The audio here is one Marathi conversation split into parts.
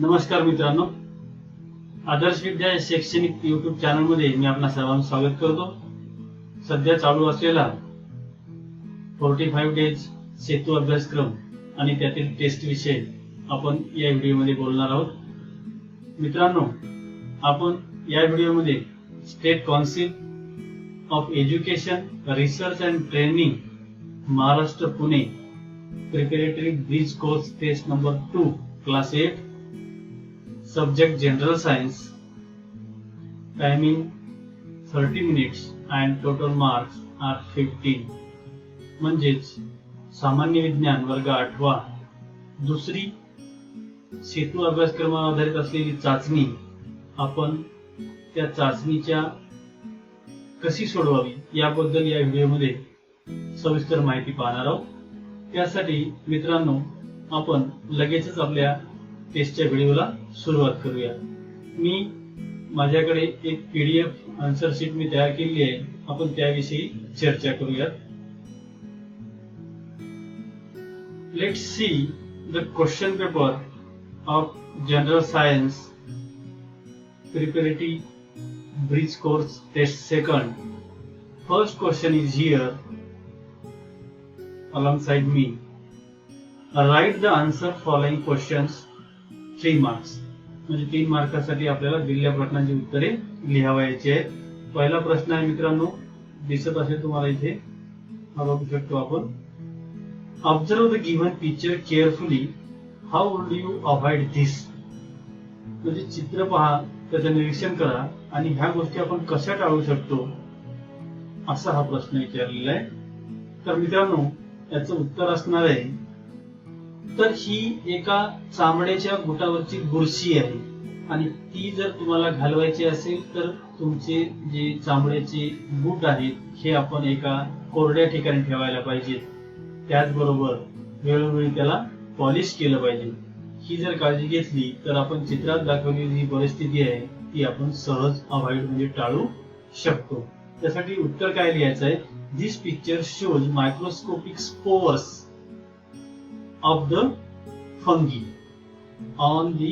नमस्कार मित्रांनो, आदर्श विद्या शैक्षणिक युट्यूब चॅनल मध्ये मी आपणा सर्वांचं स्वागत करतो। सध्या चालू असलेला 45 डेज सेतू अभ्यासक्रम आणि त्यातील टेस्ट विषय आपण या व्हिडिओ मध्ये बोलणार आहोत। मित्रांनो, आपण या व्हिडिओ मध्ये State Council of Education Research and Training Maharashtra Pune preparatory bridge course test number 2 class 8 subject general science, timing 30 minutes and total marks are 15. म्हणजेच सामान्य विज्ञान वर्ग 8वा दुसरी सेतू अभ्यासक्रमावर आधारित असलेली चाचणी आपण त्या चाचणीच्या कशी सोडवावी याबद्दल या व्हिडिओमध्ये सविस्तर माहिती पाहणार आहोत। त्यासाठी मित्रांनो, आपण लगेचच आपल्या टेस्टच्या व्हिडिओला सुरुवात करूया। मी माझ्याकडे एक पीडीएफ आन्सर शीट मी तयार केली आहे, आपण त्याविषयी चर्चा करूया। Let's see the question paper of general science preparatory bridge course test second. First question is here alongside me. Write the answer following questions 3 marks. म्हणजे 3 मार्कासाठी आपल्याला दिलेल्या प्रश्नांची उत्तरे लिहावायची आहेत। पहिला प्रश्न आहे मित्रांनो, दिसत असेल तुम्हाला इथे, हा बघू शकतो आपण। Observe the given picture carefully, how would you avoid this. म्हणजे चित्र पहा, त्याचं निरीक्षण करा आणि ह्या गोष्टी आपण कशा टाळू शकतो, असा हा प्रश्न विचारलेला आहे। तर मित्रांनो, याचं उत्तर असणार आहे, तर ही एका चामड्याच्या बुटावरची बुरशी आहे आणि ती जर तुम्हाला घालवायची असेल तर तुमचे जे चामड्याचे बूट आहेत हे आपण एका कोरड्या ठिकाणी ठेवायला पाहिजे। त्याचबरोबर वेळोवेळी त्याला पॉलिश केलं पाहिजे। ही जर काळजी घेतली तर आपण चित्रात दाखवलेली जी परिस्थिती आहे ती आपण सहज अवॉइड म्हणजे टाळू शकतो। त्यासाठी उत्तर काय लिहायचं आहे, this picture shows microscopic spores of the fungi on the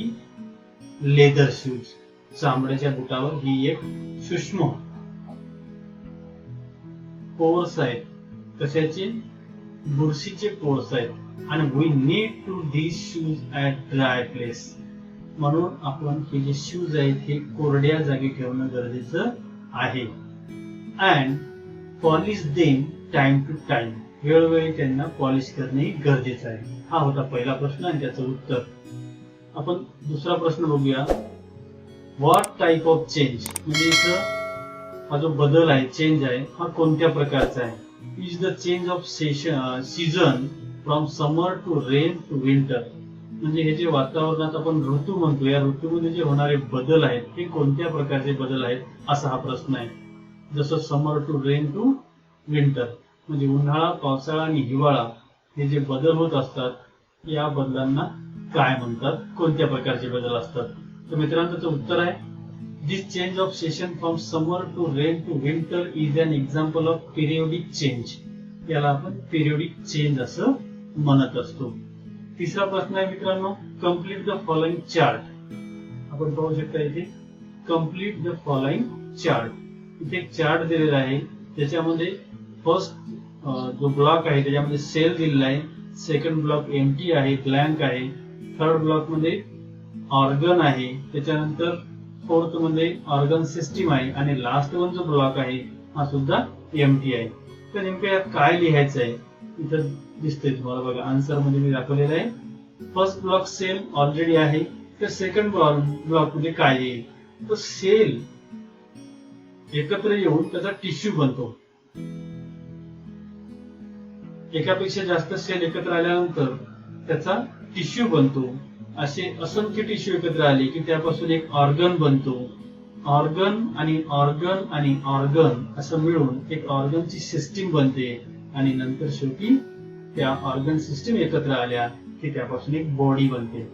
leather shoes. चामड्याच्या बुटावर ही एक सूक्ष्म पोर्स आहेत, कशाचे, बुरशीचे पोर्स आहेत आणि we need to these shoes at dry place. म्हणून आपण हे जे शूज आहेत हे कोरड्या जागी ठेवणं गरजेचं आहे। and polish them time to time. वेळोवेळी त्यांना पॉलिश करणे गरजेचं आहे। हा होता पहिला प्रश्न आणि त्याचं उत्तर। आपण दुसरा प्रश्न बघूया, व्हॉट टाइप ऑफ चेंज। म्हणजे इथं हा जो बदल आहे, चेंज आहे, हा कोणत्या प्रकारचा आहे। Is the change of season from summer to rain to winter. म्हणजे हे जे वातावरणात आपण ऋतू म्हणतो, या ऋतूमध्ये जे होणारे बदल आहेत हे कोणत्या प्रकारचे बदल आहेत, असा हा प्रश्न आहे। जसं समर टू रेन टू विंटर म्हणजे उन्हाळा, पावसाळा आणि हिवाळा हे जे बदल होत असतात, या बदलांना काय म्हणतात, कोणत्या प्रकारचे बदल असतात। तर मित्रांनो, त्याचं उत्तर आहे, this change of season from summer to rain to winter is an example of periodic change. याला आपण पिरियोडिक चेंज असं म्हणत असतो। तिसरा प्रश्न आहे मित्रांनो, कम्प्लीट द फॉलोइंग चार्ट। आपण पाहू शकता इथे, कम्प्लीट द फॉलोइंग चार्ट। इथे एक चार्ट दिलेला आहे, त्याच्यामध्ये फर्स्ट जो ब्लॉक आहे त्याच्यामध्ये सेल दिलेला आहे, सेकंड ब्लॉक एम्प्टी आहे, ब्लँक आहे, थर्ड ब्लॉक मध्ये ऑर्गन आहे, त्याच्यानंतर फोर्थ मध्ये ऑर्गन सिस्टीम आहे आणि लास्ट वन जो ब्लॉक आहे हा सुद्धा एम्प्टी आहे। तर नेमकं यात काय लिहायचं आहे इथं दिसतंय तुम्हाला बघा, आन्सर मध्ये मी दाखवलेलं आहे। फर्स्ट ब्लॉक सेल ऑलरेडी आहे, तर सेकंड ब्लॉक मध्ये काय येईल, तर सेल एकत्र येऊन त्याचा टिश्यू बनतो। एकापेक्षा जास्त सेल एकत्र आल्यानंतर त्याचा टिश्यू बनतो। असे असंख्य टिश्यू एकत्र आले की त्यापासून एक ऑर्गन बनतो। ऑर्गन आणि ऑर्गन आणि ऑर्गन असं मिळून एक ऑर्गनची सिस्टीम बनते आणि नंतर शेवटी त्या ऑर्गन सिस्टीम एकत्र आल्या की त्यापासून एक बॉडी बनते।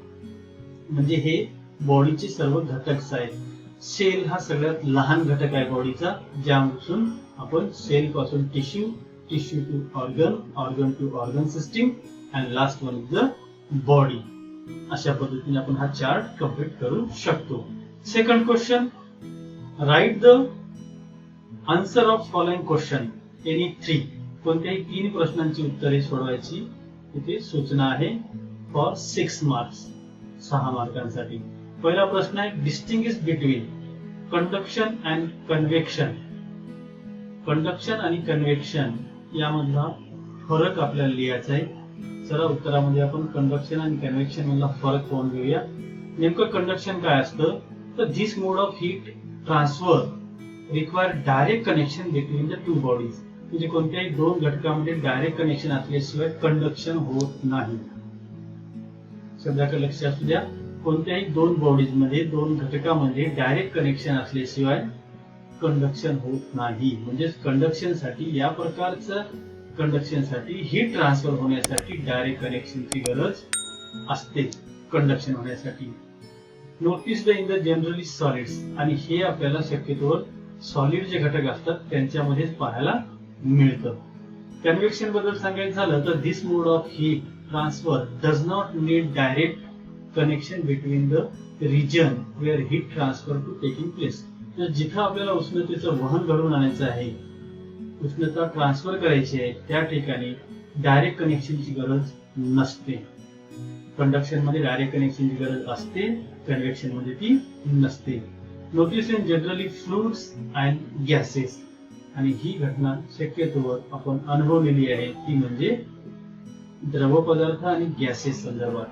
म्हणजे हे बॉडीचे सर्व घटक आहेत। सेल हा सगळ्यात लहान घटक आहे बॉडीचा, ज्यापासून आपण सेल पासून tissue, tissue to organ, organ to organ system, and last one is the body. अशा पद्धतीने आपण हा चार्ट कंप्लीट करू शकतो. Second question, right the answer of following question any 3. कोणत्याही 3 प्रश्नांची उत्तरे सोडवायची इथे सूचना आहे फॉर 6 मार्क्स, 6 मार्कांसाठी. पहिला प्रश्न आहे, distinguish between conduction and convection. Conduction आणि कन्व्हेक्शन यामधला फरक आपल्याला लिहायचा आहे. चला उत्तरामध्ये आपण कंडक्शन आणि कन्व्हेक्शन मधला फरक पाहून घेऊया. नेमकं कंडक्शन काय असतं, तर this mode of heat transfer require direct connection between the two bodies. म्हणजे कोणत्याही दोन घटकांमध्ये डायरेक्ट कनेक्शन असल्याशिवाय कंडक्शन होत नाही. सध्याकडे लक्ष असू द्या, कोणत्याही दोन बॉडीज मध्ये, दोन घटकांमध्ये डायरेक्ट कनेक्शन असल्याशिवाय कंडक्शन होत नाही. म्हणजे कंडक्शन साठी, या प्रकारचं कंडक्शन साठी, हीट ट्रान्सफर होण्यासाठी डायरेक्ट कनेक्शनची गरज असते कंडक्शन होण्यासाठी. Notice the in the generally solids. आणि हे आपल्याला शक्यतोवर सॉलिड जे घटक असतात त्यांच्यामध्येच पाहायला मिळतं. कन्व्हेक्शन बद्दल सांगायचं झालं तर this mode of heat transfer does not need direct connection between the region where heat transfer to taking place. तर जिथं आपल्याला उष्णतेचं वहन घडवून आणायचं आहे, उष्णता ट्रान्सफर करायची आहे, त्या ठिकाणी डायरेक्ट कनेक्शनची गरज नसते. कंडक्शन मध्ये डायरेक्ट कनेक्शनची गरज असते, कन्व्हेक्शन मध्ये ती नसते. Notice in generally fluids and gases. आणि ही घटना शक्यतोवर आपण अनुभवलेली आहे, ती म्हणजे द्रव पदार्थ आणि गॅसेस संदर्भात.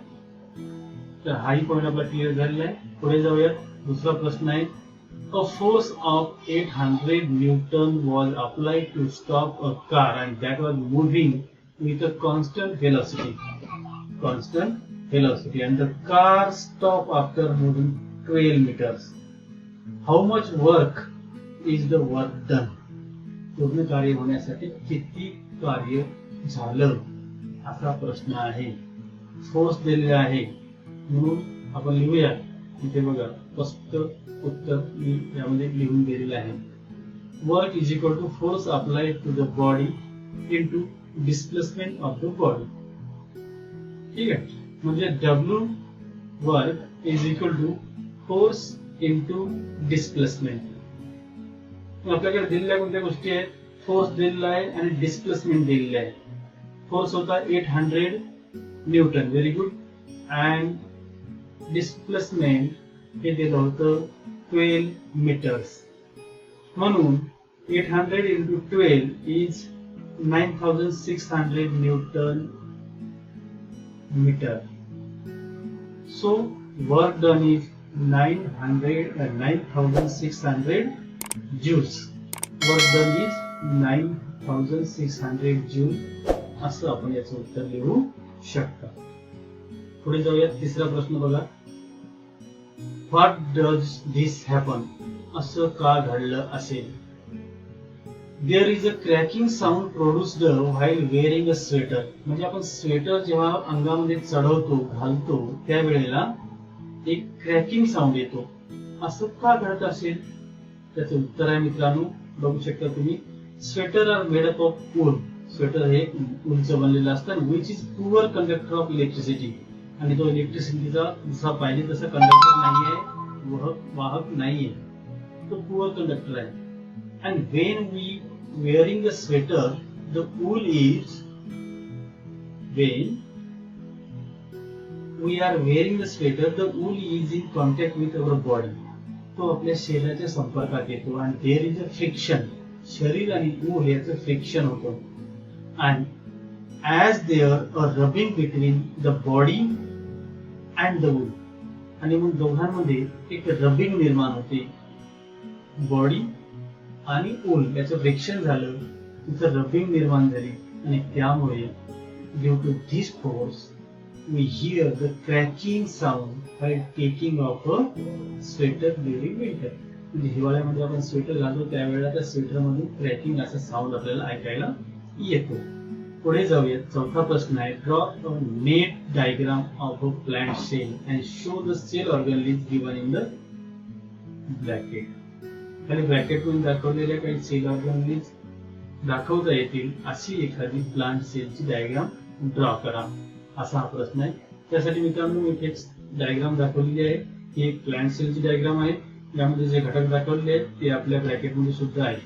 तर हाही पॉइंट आपला क्लिअर झालेला आहे. पुढे जाऊयात. दुसरा प्रश्न आहे, a force of 800 Newton was applied to stop a car and that was moving with a constant velocity. Constant velocity, and the car stopped after moving 12 meters. How much work is the work done? पूर्ण कार्य होण्यासाठी किती कार्य झालं, असा प्रश्न आहे. फोर्स दिलेला आहे म्हणून आपण लिहूया. इथे बघा स्पष्ट उत्तर मी यामध्ये लिहून दिलेलं आहे. Work is equal to force applied to the body into displacement of the body. ठीक आहे, म्हणजे W work is equal to force into displacement. आपल्याकडे दिलेल्या कोणत्या गोष्टी आहेत, फोर्स दिलेला आहे आणि डिस्प्लेसमेंट दिलेला आहे. फोर्स होता 800 Newton, very good, and displacement हे दिलं होतं 12 मीटर्स. म्हणून 800 into 12 is 9600 newton metre. So work done is 9600 joules. Work done is 9600 joules. असं आपण याचं उत्तर लिहू शकता. पुढे जाऊयात. तिसरा प्रश्न बघा. What does this happen? असं का घडलं असेल? There is a cracking sound produced while wearing a sweater. म्हणजे आपण स्वेटर जेव्हा अंगामध्ये चढवतो, घालतो, त्यावेळेला एक क्रॅकिंग साऊंड येतो. असं का घडत असेल? त्याचं उत्तर आहे मित्रांनो, बघू शकता तुम्ही. Sweater are made up of wool. Sweater हे वूलचं बनलेलं असतं, which is poor conductor of electricity. आणि तो इलेक्ट्रिसिटीचा जसा पाहिजे तसा कंडक्टर नाहीये, वाहक नाहीये, तो पुअर कंडक्टर आहे. And when we wearing the sweater, the wool is, when we are wearing the sweater, the wool is in contact with our body. तो आपल्या शरीराच्या संपर्कात येतो आणि there is a friction. शरीर आणि wool याचं फ्रिक्शन होतं. And as there a rubbing between the body and the wool. आणि मग दोघांमध्ये एक रबिंग निर्माण होते. बॉडी आणि वूल याचं फ्रिक्शन झालं, तिथं रबिंग निर्माण झाली आणि त्यामुळे due to this force we hear the cracking sound while taking off a sweater during winter. म्हणजे हिवाळ्यामध्ये आपण स्वेटर घालतो त्यावेळेला त्या स्वेटर मधून क्रॅकिंग असा साऊंड आपल्याला ऐकायला येतो. पुढे जाऊयात. चौथा प्रश्न आहे, draw a neat diagram of a plant cell and show the cell organelles given in the bracket. खाली ब्रॅकेट मध्ये दाखवलेल्या काही सेल ऑर्गॅनिज दाखवता येतील अशी एखादी प्लांट सेलची डायग्राम ड्रॉ करा, असा हा प्रश्न आहे. त्यासाठी मित्रांनो मी इथे डायग्राम दाखवलेली आहे. ही एक प्लांट सेलची डायग्राम आहे. यामध्ये जे घटक दाखवलेले आहेत ते आपल्या ब्रॅकेटमध्ये सुद्धा आहेत.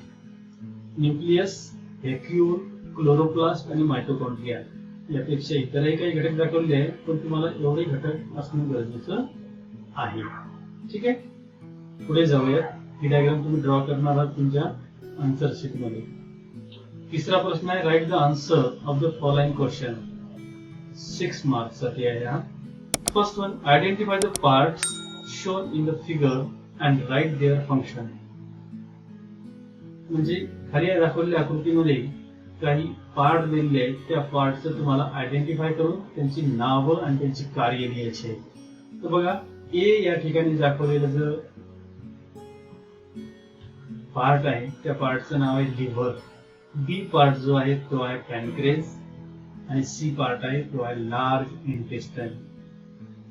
न्यूक्लियस, व्हॅक्यूल, क्लोरोप्लास्ट आणि मायटोकॉन्ड्रिया. यापेक्षा इतरही काही घटक दाखवले आहेत, पण तुम्हाला एवढे घटक असणं गरजेचं आहे. ठीक आहे, पुढे जाऊयात. ही डायग्राम तुम्ही ड्रॉ करणार आहात तुमच्या आन्सर शीट मध्ये. तिसरा प्रश्न आहे, write the answer of the following question. 6 marks साठी आहे हा. First one, identify the parts shown in the figure and write their function. म्हणजे खाली दाखवलेल्या आकृतीमध्ये काही पार्ट दिलेले आहेत, त्या पार्टचं तुम्हाला आयडेंटिफाय करून त्यांची नावं आणि त्यांची कार्य लिहायची आहे. तर बघा, ए या ठिकाणी दाखवलेलं जो पार्ट आहे त्या पार्टचं नाव आहे लिव्हर. बी पार्ट जो आहे तो आहे पॅनक्रेस आणि सी पार्ट आहे तो आहे लार्ज इंटेस्टाइन.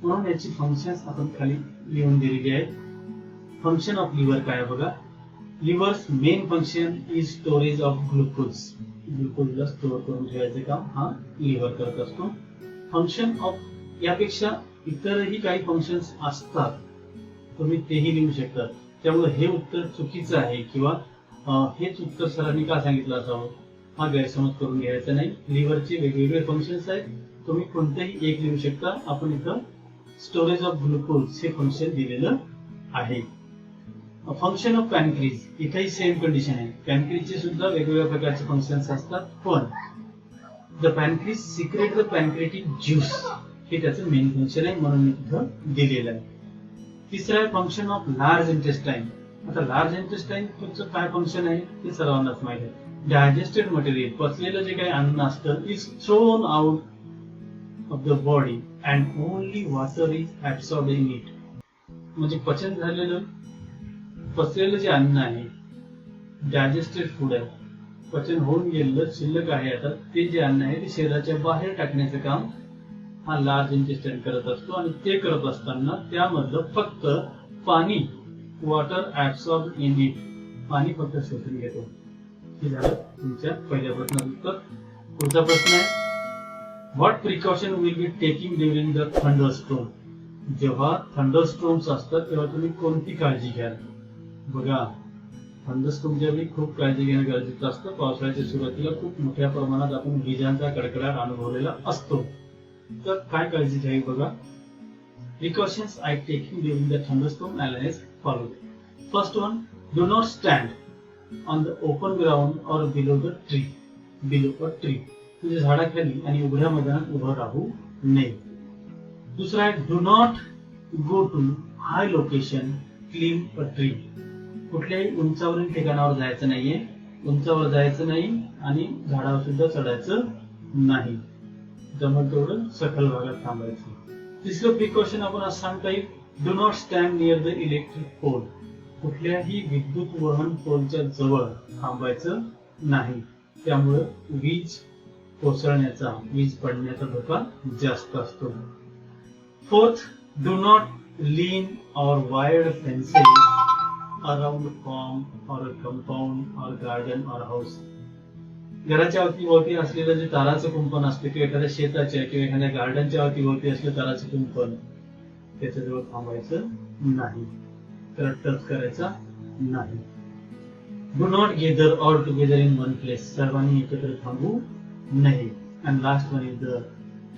म्हणून याची फंक्शन्स आपण खाली लिहून दिलेली आहेत. फंक्शन ऑफ लिव्हर काय बघा, liver's main function is storage of glucose. ग्लुकोजला स्टोअर करून ठेवायचे काम हा लिव्हर करत असतो. फंक्शन ऑफ यापेक्षा इतरही काही फंक्शन्स असतात, तुम्ही तेही लिहू शकता. त्यामुळे हे उत्तर चुकीचं आहे किंवा हेच उत्तर सरांनी का सांगितलं असावं हा गैरसमज करून घ्यायचा नाही. लिव्हरचे वेगवेगळे फंक्शन्स आहेत, तुम्ही कोणतेही एक लिहू शकता. आपण इथं स्टोरेज ऑफ ग्लुकोज हे फंक्शन दिलेलं आहे. फंक्शन ऑफ पॅनक्रीज, इथेही सेम कंडिशन आहे. पॅनक्रीजचे सुद्धा वेगवेगळ्या प्रकारचे फंक्शन्स असतात, पण द पॅनक्रीज सिक्रेट द पॅनक्रेटिक ज्यूस हे त्याचं मेन फंक्शन आहे, म्हणून मी तिथं दिलेलं आहे. तिसरं आहे फंक्शन ऑफ लार्ज इंटेस्टाइन. आता लार्ज इंटेस्टाइन काय फंक्शन आहे ते सर्वांनाच माहिती आहे. डायजेस्टेड मटेरियल, पचलेलं जे काही अन्न असतं, is thrown out of the body and only water is absorbed in it. म्हणजे पचन झालेलं पचलेलं जे अन्न आहे, डायजेस्टेड फूड आहे, पचन होऊन गेलेलं शिल्लक आहे, आता ते जे अन्न आहे ते शरीराच्या बाहेर टाकण्याचं काम हा लार्ज इंटेस्टाइन करत असतो. आणि ते करत असताना त्यामधलं फक्त पाणी, वॉटर ऍब्सॉर्ब इन इट, पाणी फक्त शोषून घेतो. हे झालं तुमच्या पहिल्या प्रश्नाचं उत्तर. पुढचा प्रश्न आहे, what precaution will be taking during the thunderstorm. जेव्हा थंडरस्टॉर्म्स असतात तेव्हा तुम्ही कोणती काळजी घ्याल. बघा, थंडरस्टॉर्मच्या वेळी खूप काळजी घेणं गरजेचं असतं. पावसाळ्याच्या सुरुवातीला खूप मोठ्या प्रमाणात आपण विजांचा कडकडाट अनुभवलेला असतो. तर काय काळजी घ्यावी बघा. Precautions I taking during the thunderstorm are as follows. First one, do not stand on the open ground or below the tree. Below a tree. म्हणजे झाडाखाली आणि उघड्या मैदानात उभं राहू नये. दुसरा आहे, do not go to high location, climb a tree. कुठल्याही उंचावरील ठिकाणावर जायचं नाहीये, उंचावर जायचं नाही आणि झाडावर सुद्धा चढायचं नाही. जमल तेवढं सखल भागात थांबायचं. तिसरं प्रिकॉशन आपण असं सांगता येईल, do not stand near the electric pole. कुठल्याही विद्युत वहन पोलच्या जवळ थांबायचं नाही, त्यामुळे वीज कोसळण्याचा, वीज पडण्याचा धोका जास्त असतो. फोर्थ, डू नॉट लीन और वायर्ड फेन्सेस अराउंड फार्म और कंपाऊंड और गार्डन और हाऊस. घराच्या अवतीभोवती असलेलं जे ताराचं कुंपण असतं किंवा एखाद्या शेताच्या किंवा एखाद्या गार्डनच्या अवतीभोवती असलेलं ताराचं कुंपण, त्याच्याजवळ थांबायचं नाही, त्याला टच करायचा नाही. Do not gather all together in one place. सर्वांनी एकत्र थांबू नये. And last one is the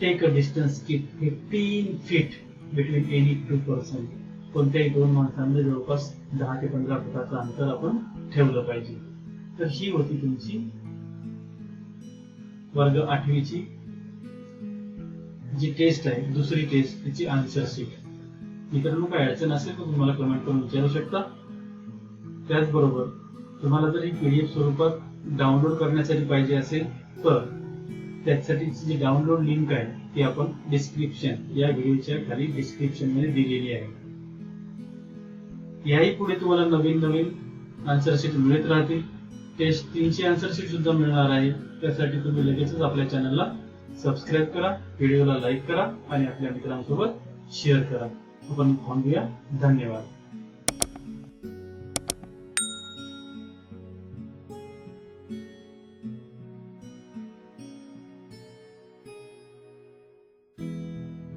take a distance keep 15 feet between any 2 person. कोणत्याही दोन माणसांमध्ये जवळपास 10 ते 15 फुटाचं अंतर आपण ठेवलं पाहिजे. तर ही होती तुमची वर्ग 8वीची जी टेस्ट आहे, दुसरी टेस्ट, तिची आन्सर शीट. मित्रांनो, काय अडचण असेल तर तुम्हाला कमेंट करून विचारू शकता. त्याचबरोबर तुम्हाला जर ही पीडीएफ स्वरूपात डाउनलोड करण्यासाठी पाहिजे असेल तर त्यासाठीची जी डाउनलोड लिंक आहे ती आपण डिस्क्रिप्शन, या व्हिडिओच्या खाली डिस्क्रिप्शन मध्ये दिलेली आहे. याही पुढे तुम्हाला नवीन नवीन आन्सर शीट मिळत राहतील. टेस्ट 3ची आन्सर शीट सुद्धा मिळणार आहे. त्यासाठी तुम्ही लगेचच आपल्या चॅनलला सबस्क्राईब करा, व्हिडिओला लाईक करा आणि आपल्या मित्रांसोबत शेअर करा. आपण थांबूया. धन्यवाद.